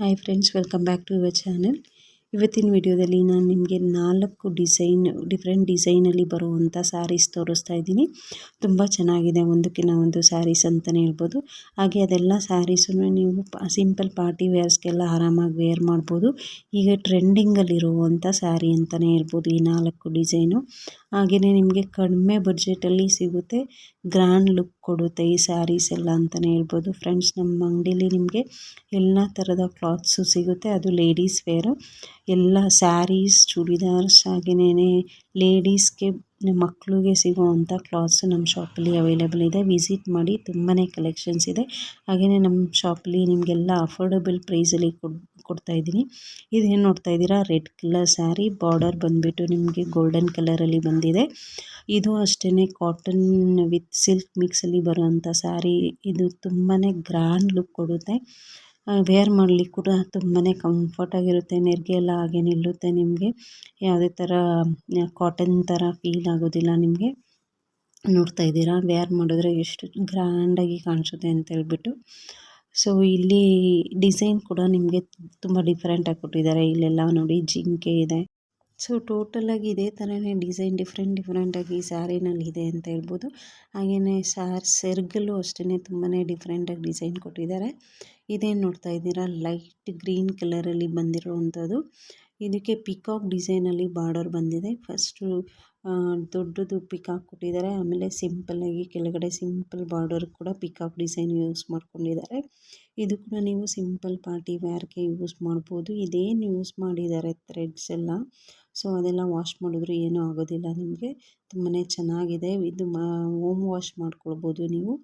Hi friends, welcome back to your channel. ಇವತ್ತಿನ ವಿಡಿಯೋದಲ್ಲಿ ನಾನು ನಿಮಗೆ 4 ಡಿಫ್ರೆಂಟ್ ಡಿಸೈನಲ್ಲಿ ಬರುವಂಥ ಸ್ಯಾರೀಸ್ ತೋರಿಸ್ತಾ ಇದ್ದೀನಿ. ತುಂಬ ಚೆನ್ನಾಗಿದೆ, ಒಂದಕ್ಕಿಂತ ಒಂದು ಸ್ಯಾರೀಸ್ ಅಂತಲೇ ಹೇಳ್ಬೋದು. ಹಾಗೆ ಅದೆಲ್ಲ ಸ್ಯಾರೀಸನ್ನು ನೀವು ಸಿಂಪಲ್ ಪಾರ್ಟಿ ವೇರ್ಸ್ಗೆಲ್ಲ ಆರಾಮಾಗಿ ವೇರ್ ಮಾಡ್ಬೋದು. ಈಗ ಟ್ರೆಂಡಿಂಗಲ್ಲಿರುವಂಥ ಸ್ಯಾರಿ ಅಂತಲೇ ಹೇಳ್ಬೋದು ಈ 4 ಡಿಸೈನು. ಹಾಗೆಯೇ ನಿಮಗೆ ಕಡಿಮೆ ಬಡ್ಜೆಟಲ್ಲಿ ಸಿಗುತ್ತೆ, ಗ್ರ್ಯಾಂಡ್ ಲುಕ್ ಕೊಡುತ್ತೆ ಈ ಸ್ಯಾರೀಸ್ ಎಲ್ಲ ಅಂತಲೇ ಹೇಳ್ಬೋದು. ಫ್ರೆಂಡ್ಸ್, ನಮ್ಮ ಅಂಗಡಿಲಿ ನಿಮಗೆ ಎಲ್ಲ ಥರದ ಕ್ಲಾತ್ಸು ಸಿಗುತ್ತೆ, ಅದು ಲೇಡೀಸ್ ವೇರು. ಎಲ್ಲ ಸ್ಯಾರೀಸ್, ಚೂಡಿದಾರ್ಸ್, ಹಾಗೆಯೇ ಲೇಡೀಸ್ಗೆ ಮಕ್ಕಳಿಗೆ ಸಿಗುವಂಥ ಕ್ಲಾತ್ಸು ನಮ್ಮ ಶಾಪಲ್ಲಿ ಅವೈಲೇಬಲ್ ಇದೆ. ವಿಸಿಟ್ ಮಾಡಿ, ತುಂಬಾ ಕಲೆಕ್ಷನ್ಸ್ ಇದೆ. ಹಾಗೆಯೇ ನಮ್ಮ ಶಾಪಲ್ಲಿ ನಿಮಗೆಲ್ಲ ಅಫೋರ್ಡಬಲ್ ಪ್ರೈಸಲ್ಲಿ ಕೊಡ್ತಾಯಿದ್ದೀನಿ. ಇದೇನು ನೋಡ್ತಾ ಇದ್ದೀರಾ, ರೆಡ್ ಕಲರ್ ಸ್ಯಾರಿ, ಬಾರ್ಡರ್ ಬಂದುಬಿಟ್ಟು ನಿಮಗೆ ಗೋಲ್ಡನ್ ಕಲರಲ್ಲಿ ಬಂದಿದೆ. ಇದು ಅಷ್ಟೇ ಕಾಟನ್ ವಿತ್ ಸಿಲ್ಕ್ ಮಿಕ್ಸಲ್ಲಿ ಬರುವಂಥ ಸ್ಯಾರಿ. ಇದು ತುಂಬಾ ಗ್ರ್ಯಾಂಡ್ ಲುಕ್ ಕೊಡುತ್ತೆ. ವೇರ್ ಮಾಡಲಿಕ್ಕೆ ಕೂಡ ತುಂಬಾ ಕಂಫರ್ಟಾಗಿರುತ್ತೆ. ನೆರಿಗೆ ಎಲ್ಲ ಹಾಗೆ ನಿಲ್ಲುತ್ತೆ. ನಿಮಗೆ ಯಾವುದೇ ಥರ ಕಾಟನ್ ಥರ ಫೀಲ್ ಆಗೋದಿಲ್ಲ. ನಿಮಗೆ ನೋಡ್ತಾ ಇದ್ದೀರಾ, ವೇರ್ ಮಾಡಿದ್ರೆ ಎಷ್ಟು ಗ್ರ್ಯಾಂಡಾಗಿ ಕಾಣಿಸುತ್ತೆ ಅಂತ ಹೇಳ್ಬಿಟ್ಟು. ಸೊ ಇಲ್ಲಿ ಡಿಸೈನ್ ಕೂಡ ನಿಮಗೆ ತುಂಬ ಡಿಫ್ರೆಂಟಾಗಿ ಕೊಟ್ಟಿದ್ದಾರೆ. ಇಲ್ಲೆಲ್ಲ ನೋಡಿ ಜಿಂಕೆ ಇದೆ. ಸೊ ಟೋಟಲಾಗಿ ಇದೇ ಥರನೇ ಡಿಸೈನ್ ಡಿಫ್ರೆಂಟಾಗಿ ಸ್ಯಾರಿನಲ್ಲಿ ಇದೆ ಅಂತ ಹೇಳ್ಬೋದು. ಹಾಗೆಯೇ ಸೆರ್ಗಲ್ಲೂ ಅಷ್ಟೇ ತುಂಬಾ ಡಿಫ್ರೆಂಟಾಗಿ ಡಿಸೈನ್ ಕೊಟ್ಟಿದ್ದಾರೆ. ಇದೇನು ನೋಡ್ತಾ ಇದ್ದೀರಾ, ಲೈಟ್ ಗ್ರೀನ್ ಕಲರಲ್ಲಿ ಬಂದಿರುವಂಥದ್ದು. ಇದಕ್ಕೆ ಪಿಕಾಕ್ ಡಿಸೈನಲ್ಲಿ ಬಾರ್ಡರ್ ಬಂದಿದೆ. ಫಸ್ಟು ದೊಡ್ಡದು ಪಿಕಾಕ್ ಕೊಟ್ಟಿದ್ದಾರೆ, ಆಮೇಲೆ ಸಿಂಪಲ್ಲಾಗಿ ಕೆಳಗಡೆ ಸಿಂಪಲ್ ಬಾರ್ಡರ್ ಕೂಡ ಪಿಕಾಕ್ ಡಿಸೈನ್ ಯೂಸ್ ಮಾಡ್ಕೊಂಡಿದ್ದಾರೆ. ಇದು ಕೂಡ ನೀವು ಸಿಂಪಲ್ ಪಾರ್ಟಿ ವೇರ್ಗೆ ಯೂಸ್ ಮಾಡ್ಬೋದು. ಇದೇನು ಯೂಸ್ ಮಾಡಿದ್ದಾರೆ ಥ್ರೆಡ್ಸ್ ಎಲ್ಲ, ಸೊ ಅದೆಲ್ಲ ವಾಶ್ ಮಾಡಿದ್ರು ಏನೂ ಆಗೋದಿಲ್ಲ ನಿಮಗೆ. ತುಂಬಾ ಚೆನ್ನಾಗಿದೆ. ಇದು ಹೋಮ್ ವಾಶ್ ಮಾಡ್ಕೊಳ್ಬೋದು ನೀವು,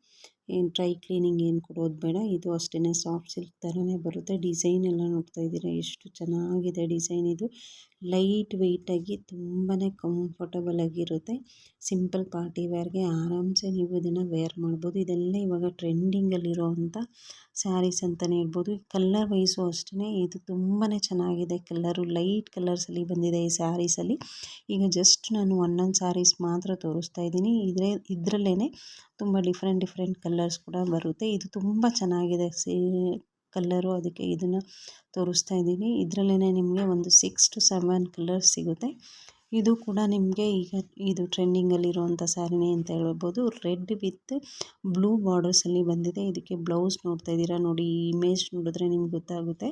ಏನು ಡ್ರೈ ಕ್ಲೀನಿಂಗ್ ಏನು ಕೊಡೋದು ಬೇಡ. ಇದು ಅಷ್ಟೇ ಸಾಫ್ಟ್ ಸಿಲ್ಕ್ ಥರನೇ ಬರುತ್ತೆ. ಡಿಸೈನ್ ಎಲ್ಲ ನೋಡ್ತಾ ಇದ್ದೀರಾ, ಎಷ್ಟು ಚೆನ್ನಾಗಿದೆ ಡಿಸೈನ್. ಇದು ಲೈಟ್ ವೆಯ್ಟಾಗಿ ತುಂಬಾ ಕಂಫರ್ಟಬಲ್ ಆಗಿರುತ್ತೆ. ಸಿಂಪಲ್ ಪಾರ್ಟಿ ವೇರ್ಗೆ ಆರಾಮ್ಸೆ ನೀವು ಇದನ್ನು ವೇರ್ ಮಾಡ್ಬೋದು. ಇದೆಲ್ಲ ಇವಾಗ ಟ್ರೆಂಡಿಂಗಲ್ಲಿರೋವಂಥ ಸ್ಯಾರೀಸ್ ಅಂತಲೇ ಹೇಳ್ಬೋದು. ಕಲರ್ ವೈಸು ಅಷ್ಟೇ ಇದು ತುಂಬಾ ಚೆನ್ನಾಗಿದೆ. ಕಲರು ಲೈಟ್ ಕಲರ್ಸಲ್ಲಿ ಬಂದಿದೆ ಈ ಸ್ಯಾರೀಸಲ್ಲಿ. ಈಗ ಜಸ್ಟ್ ನಾನು ಒಂದೊಂದು ಸ್ಯಾರೀಸ್ ಮಾತ್ರ ತೋರಿಸ್ತಾ ಇದ್ದೀನಿ. ಇದರಲ್ಲೇ ತುಂಬ ಡಿಫ್ರೆಂಟ್ ಕಲರ್ಸ್ ಕೂಡ ಬರುತ್ತೆ. ಇದು ತುಂಬ ಚೆನ್ನಾಗಿದೆ ಕಲ್ಲರು, ಅದಕ್ಕೆ ಇದನ್ನು ತೋರಿಸ್ತಾ ಇದ್ದೀನಿ. ಇದರಲ್ಲೇ ನಿಮಗೆ ಒಂದು 6 to 7 ಕಲರ್ಸ್ ಸಿಗುತ್ತೆ. ಇದು ಕೂಡ ನಿಮಗೆ ಈಗ ಇದು ಟ್ರೆಂಡಿಂಗಲ್ಲಿರುವಂಥ ಸ್ಯಾರಿನೇ ಅಂತ ಹೇಳ್ಬೋದು. ರೆಡ್ ವಿತ್ ಬ್ಲೂ ಬಾರ್ಡರ್ಸಲ್ಲಿ ಬಂದಿದೆ. ಇದಕ್ಕೆ ಬ್ಲೌಸ್ ನೋಡ್ತಾ ಇದ್ದೀರಾ, ನೋಡಿ ಈ ಇಮೇಜ್ ನೋಡಿದ್ರೆ ನಿಮ್ಗೆ ಗೊತ್ತಾಗುತ್ತೆ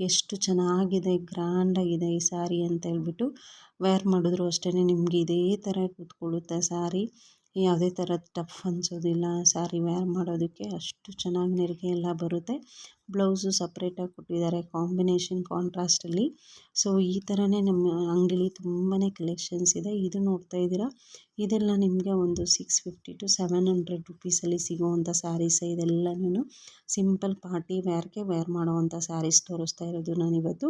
ಎಷ್ಟು ಚೆನ್ನಾಗಿದೆ, ಗ್ರ್ಯಾಂಡಾಗಿದೆ ಈ ಸ್ಯಾರಿ ಅಂತ ಹೇಳ್ಬಿಟ್ಟು. ವೇರ್ ಮಾಡಿದ್ರು ಅಷ್ಟೇ ನಿಮಗೆ ಇದೇ ಥರ ಕೂತ್ಕೊಳ್ಳುತ್ತೆ ಸ್ಯಾರಿ. ಯಾವುದೇ ಥರ ಟಫ್ ಅನಿಸೋದಿಲ್ಲ ಸ್ಯಾರಿ ವೇರ್ ಮಾಡೋದಕ್ಕೆ. ಅಷ್ಟು ಚೆನ್ನಾಗಿ ನೆರಿಗೆ ಎಲ್ಲ ಬರುತ್ತೆ. ಬ್ಲೌಸು ಸಪ್ರೇಟಾಗಿ ಕೊಟ್ಟಿದ್ದಾರೆ, ಕಾಂಬಿನೇಷನ್ ಕಾಂಟ್ರಾಸ್ಟಲ್ಲಿ. ಸೊ ಈ ಥರನೇ ನಮ್ಮ ಅಂಗಡಿಲಿ ತುಂಬಾ ಕಲೆಕ್ಷನ್ಸ್ ಇದೆ. ಇದು ನೋಡ್ತಾ ಇದ್ದೀರಾ, ಇದೆಲ್ಲ ನಿಮಗೆ ಒಂದು 650 to 700 ರುಪೀಸಲ್ಲಿ ಸಿಗೋವಂಥ ಸ್ಯಾರೀಸ್. ಇದೆಲ್ಲನೂ ಸಿಂಪಲ್ ಪಾರ್ಟಿ ವೇರ್ಗೆ ವೇರ್ ಮಾಡೋವಂಥ ಸ್ಯಾರೀಸ್ ತೋರಿಸ್ತಾ ಇರೋದು ನಾನಿವತ್ತು.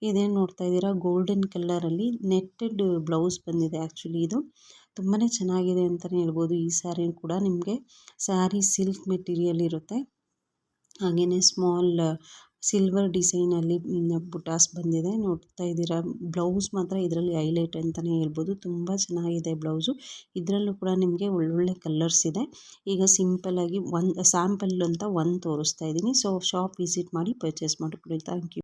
ಇದೇನು ನೋಡ್ತಾ ಇದ್ದೀರಾ, ಗೋಲ್ಡನ್ ಕಲರಲ್ಲಿ ನೆಟ್ಟೆಡ್ ಬ್ಲೌಸ್ ಬಂದಿದೆ. ಆ್ಯಕ್ಚುಲಿ ಇದು ತುಂಬಾ ಚೆನ್ನಾಗಿದೆ ಅಂತಲೇ ಹೇಳ್ಬೋದು. ಈ ಸ್ಯಾರಿ ಕೂಡ ನಿಮಗೆ ಸ್ಯಾರಿ ಸಿಲ್ಕ್ ಮೆಟೀರಿಯಲ್ ಇರುತ್ತೆ. ಹಾಗೆಯೇ ಸ್ಮಾಲ್ ಸಿಲ್ವರ್ ಡಿಸೈನಲ್ಲಿ ಬುಟಾಸ್ ಬಂದಿದೆ. ನೋಡ್ತಾ ಇದ್ದೀರಾ, ಬ್ಲೌಸ್ ಮಾತ್ರ ಇದರಲ್ಲಿ ಹೈಲೈಟ್ ಅಂತಲೇ ಹೇಳ್ಬೋದು. ತುಂಬ ಚೆನ್ನಾಗಿದೆ ಬ್ಲೌಸು. ಇದರಲ್ಲೂ ಕೂಡ ನಿಮಗೆ ಒಳ್ಳೊಳ್ಳೆ ಕಲರ್ಸ್ ಇದೆ. ಈಗ ಸಿಂಪಲ್ಲಾಗಿ ಒಂದು ಸ್ಯಾಂಪಲ್ ಅಂತ ಒಂದು ತೋರಿಸ್ತಾ ಇದ್ದೀನಿ. ಸೊ ಶಾಪ್ ವಿಸಿಟ್ ಮಾಡಿ ಪರ್ಚೇಸ್ ಮಾಡಿಕೊಡಿ. Thank you.